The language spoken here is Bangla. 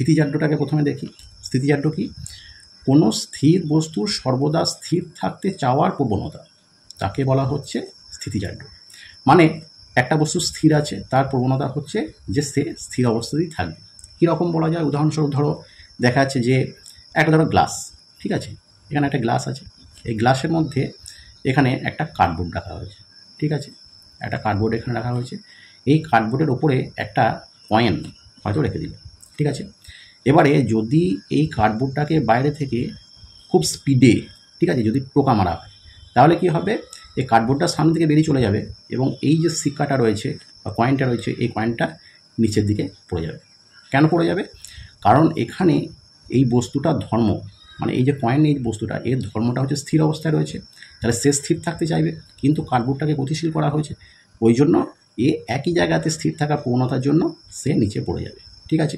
স্থিতিজাড্যটাকে প্রথমে দেখি। স্থিতিজাড্য কি? কোনো স্থির বস্তুর সর্বদা স্থির থাকতে চাওয়ার প্রবণতা, তাকে বলা হচ্ছে স্থিতিজাড্য। মানে একটা বস্তু স্থির আছে, তার প্রবণতা হচ্ছে যে সে স্থির অবস্থাতেই থাকবে। কীরকম বলা যায়? উদাহরণস্বরূপ ধরো দেখা যাচ্ছে যে একটা ধরো গ্লাস, ঠিক আছে, এখানে একটা গ্লাস আছে, এই গ্লাসের মধ্যে এখানে একটা কার্ডবোর্ড রাখা হয়েছে, ঠিক আছে, একটা কার্ডবোর্ড এখানে রাখা হয়েছে। এই কার্ডবোর্ডের ওপরে একটা কয়েন হয়তো রেখে দিল, ঠিক আছে। এবারে যদি এই কার্ডবোর্ডটাকে বাইরে থেকে খুব স্পিডে, ঠিক আছে, যদি টোকা মারা হয়, তাহলে কি হবে? এই কার্ডবোর্ডটা সামনে থেকে বেরিয়ে চলে যাবে এবং এই যে সিক্কাটা রয়েছে বা কয়েনটা রয়েছে, এই কয়েনটা নিচের দিকে পড়ে যাবে। কেন পড়ে যাবে? কারণ এখানে এই বস্তুটার ধর্ম, মানে এই যে কয়েন, এই বস্তুটা, এর ধর্মটা হচ্ছে স্থির অবস্থায় রয়েছে, তাহলে সে স্থির থাকতে চাইবে, কিন্তু কার্ডবোর্ডটাকে গতিশীল করা হয়েছে, ওই জন্য এ একই জায়গাতে স্থির থাকার প্রবণতার জন্য সে নিচে পড়ে যাবে, ঠিক আছে।